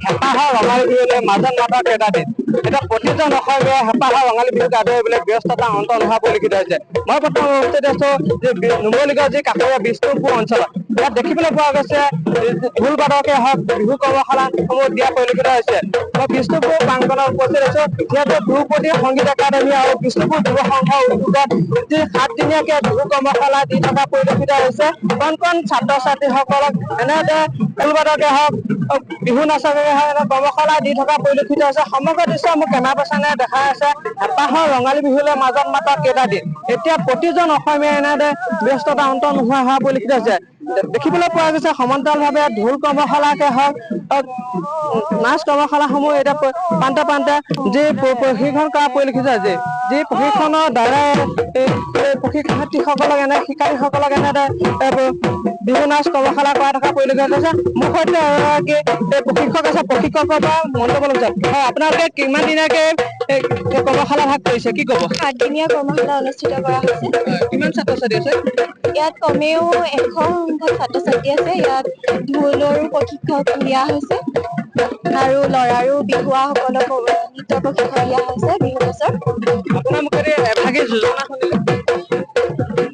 হেঁপাহৰ ৰঙালী বিহুলৈ মাজত মাত্ৰ কেইটা দিন এতিয়া প্ৰতিজন অসমীয়াই হেঁপাহৰ ৰঙালী বিহুক আদৰিবলৈ ব্যস্ততা অন্ত নোহোৱা পৰিলক্ষিত হৈছে। মই বৰ্তমান উপস্থিত আছো যে নুমলীগড় যি কাষৰীয়া বিষ্ণুপুৰ অঞ্চলত ইয়াত দেখিবলৈ পোৱা গৈছে ঢোল বাদকে হওক বিহু কৰ্মশালাসমূহ দিয়া পৰিলক্ষিত হৈছে। মই বিষ্ণুপুৰ প্ৰাংগণত উপস্থিত আছো যিহেতু ধ্ৰুপদী সংগীত একাডেমী আৰু বিষ্ণুপুৰ যুৱ সংঘৰ উদ্যোগত যি 7 দিনীয়াকৈ বিহু কৰ্মশালা দি থকা পৰিলক্ষিত হৈছে। কণ কণ ছাত্ৰ ছাত্ৰীসকলক এনেদৰে ঢোল বাদকে হওক বিহু নাচকে কৰ্মশালা দি থকা পৰিলক্ষিত হৈছে। সমগ্ৰ দৃশ্য মোক কেমেৰা পাৰ্চনে দেখাই আছে হেঁপাহৰ ৰঙালী বিহুলৈ মাজত মাত্ৰ কেইটা দিন এতিয়া প্ৰতিজন অসমীয়াই এনেদৰে ব্যস্ততা অন্ত নোহোৱা হোৱা পৰিলক্ষিত হৈছে। দেখিবলৈ পোৱা গৈছে সমান্তৰালভাৱে ঢোল কৰ্মশালাকে হওক নাচ কৰ্মশালাসমূহ এতিয়া প্ৰান্তে প্ৰান্তে যি প্ৰশিক্ষণ কৰা পৰিলক্ষিত হৈছে। যি প্ৰশিক্ষণৰ দ্বাৰাই প্ৰশিক্ষাৰ্থীসকলক শিক্ষাৰ্থীসকলক এনেদৰে বিহু নাচ কৰ্মশালা কৰা থকা পৰিলক্ষিত হৈছে। মোৰ সৈতে এগৰাকী প্ৰশিক্ষক আছে, প্ৰশিক্ষকৰ পৰা মন্তব্য লৈছে। হয়, আপোনালোকে কিমান দিনীয়াকে কৰ্মশালা ভাগ কৰিছে কি ক'ব? 7 দিনীয়া কৰ্মশালা অনুষ্ঠিত কৰা হৈছে। কিমান ছাত্ৰ ছাত্ৰী আছে? ইয়াত কমেও 100 সংখ্যক ছাত্ৰ ছাত্ৰী আছে। ইয়াত ঢোলৰো প্ৰশিক্ষক দিয়া হৈছে আৰু ল'ৰাৰো বিহুৱাসকলক নৃত্য প্ৰশিক্ষণ দিয়া হৈছে। বিহু নাচৰ আপোনাৰ মুখেৰে এভাগী যোজনা শুনিলে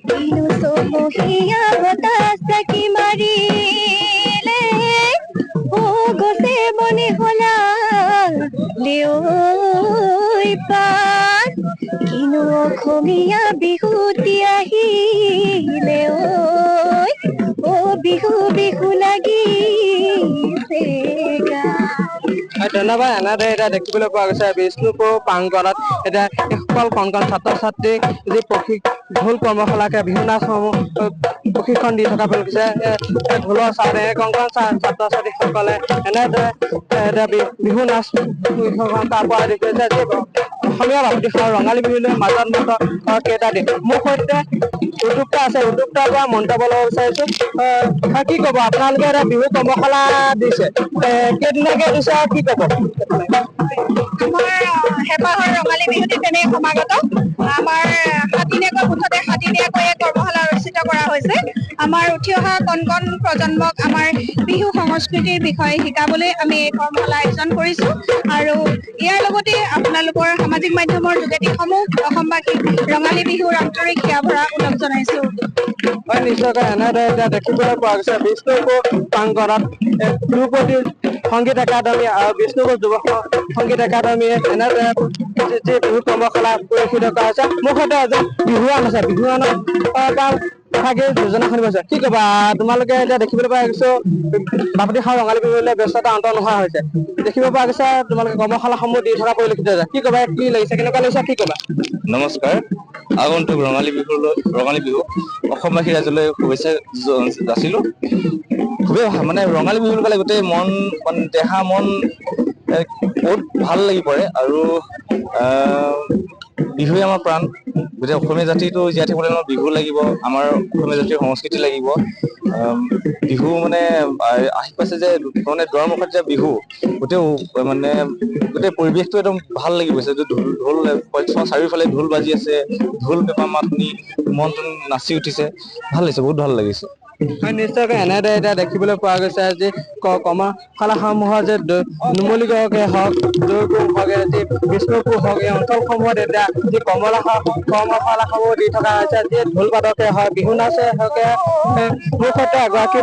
বিহু চমহীয়া বতাহ চাকি মাৰিলে গছে বনে হলা লেঐ পাত কিনো অসমীয়া বিহুতি আহিলে ঐ বিহু বিহু লাগিছে ধন্যবাদ। এনেদৰে এতিয়া দেখিবলৈ পোৱা গৈছে বিষ্ণুপুৰ প্ৰাংগণত এতিয়া এইসকল কণ কণ ছাত্ৰ ছাত্ৰীক যি ঢোল কৰ্মশালাকে বিহু নাচসমূহ প্ৰশিক্ষণ দি থকা পৰিলক্ষিত হৈছে। ঢোলৰ চাওতে কণ কণ ছাত্ৰ ছাত্ৰীসকলে এনেদৰে বিহু নাচ তাৰ পৰা দেখুৱাইছে যে অসমীয়া বাপতিসাহোন ৰঙালী বিহুলৈ মাজত মাত্ৰ কেইটা দিন। মোৰ সৈতে উদ্যোক্তা আছে, উদ্যোক্তাৰ পৰা মন্তব্য ল'ব বিচাৰিছো। কি ক'ব আপোনালোকে এটা বিহু কৰ্মশালা দিছে কেইদিনীয়াকে দিছে আৰু কি ক'ব? আমাৰ হেঁপাহৰ ৰঙালী বিহুটি তেনেই সমাগত। আমাৰ 7 দিনীয়াকৈ মুঠতে 7 দিনীয়াকৈ কৰ্মশালা অনুষ্ঠিত কৰা হৈছে। আমাৰ উঠি অহা কণ কণ প্ৰজন্মক আমাৰ বিহু সংস্কৃতিৰ বিষয়ে শিকাবলৈ আমি এই কৰ্মশালা আয়োজন কৰিছো আৰু ইয়াৰ লগতে আপোনালোকৰ সামাজিক মাধ্যমৰ যোগেদি সমূহ অসমবাসীক ৰঙালী বিহুৰ আন্তৰিক সেৱা ভৰা ওলগ জনাইছো। হয়, নিশ্চয়কৈ এনেদৰে এতিয়া দেখিবলৈ পোৱা গৈছে বিষ্ণুপুৰ প্ৰাংগণত ধ্ৰুপদী সংগীত একাডেমী আৰু বিষ্ণুপুৰ যুৱ সংগীত একাডেমীয়ে এনেদৰে যি বিহু কৰ্মশালা পৰিচালিত কৰা হৈছে। মোৰ সৈতে এজন বিহুৱান আছে, বিহুৱানৰ ভাগে যোজনা শুনিব আছে। কি ক'বা তোমালোকে এতিয়া দেখিবলৈ পোৱা গৈছে বাপতিসাহোন ৰঙালী বিহুলৈ ব্যস্ততা অন্ত নোহোৱা হৈছে। দেখিব পোৱা গৈছে তোমালোকে কৰ্মশালাসমূহ দি থকা পৰিলক্ষিত হৈছে। কি ক'বা, কি লাগিছে, কেনেকুৱা লাগিছে কি ক'বা? নমস্কাৰ। আগন্তুক ৰঙালী বিহু অসমবাসী ৰাইজলৈ শুভেচ্ছা যাচিলো। খুবেই মানে ৰঙালী বিহু বুলি ক'লে গোটেই মন মানে দেহা মন বহুত ভাল লাগি পৰে আৰু বিহুৱে আমাৰ প্ৰাণ। গোটেই অসমীয়া জাতিটো জীয়াই থাকিবলৈ আমাৰ বিহু লাগিব, আমাৰ অসমীয়া জাতিৰ সংস্কৃতি লাগিব। বিহু মানে আহি পাইছে যে মানে দুৱাৰ মুখত যে বিহু গোটেই পৰিৱেশটো একদম ভাল লাগি গৈছে। ঢোল চাৰিওফালে ঢোল বাজি আছে, ঢোল পেঁপা মাত শুনি মনটো নাচি উঠিছে। ভাল লাগিছে, বহুত ভাল লাগিছে। হয় নিশ্চয়কৈ এনেদৰে এতিয়া দেখিবলৈ পোৱা গৈছে যি কৰ্মশালাসমূহৰ যে নুমলীগড়কে হওক জয়পুৰ হওক যি বিষ্ণুপুৰ হওক এই অঞ্চলসমূহত এতিয়া যি কৰ্মশালাসমূহ দি থকা হৈছে যি ঢোল বাদকে হয় বিহু নাচে হওক মোৰ সৈতে এগৰাকী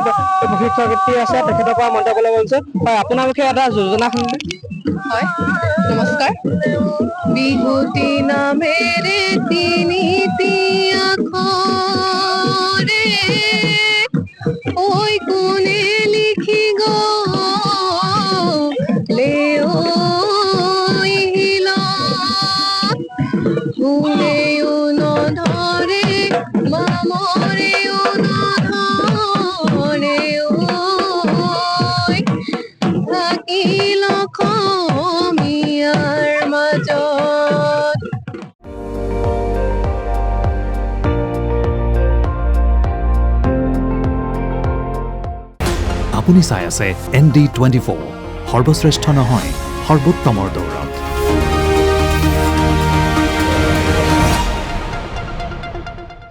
শিক্ষয়িত্ৰী আছে তেখেতৰ পৰা মন্তব্য ল'ব বিচাৰিছোঁ হয় আপোনাৰ বিষয়ে এটা যোজনা শুনিলে হয় নমস্কাৰ বিহুতি নামেৰে তিনিটি আখৰে ঐ কোনে লিখি গলে ঐ শিলত কোনেও নধৰে বামৰেও নধৰে ঐ থাকিল অসমীয়াৰ মাজত আপুনি চাই আছে ND24 সৰ্বশ্ৰেষ্ঠ নহয় সৰ্বোত্তমৰ দৌৰত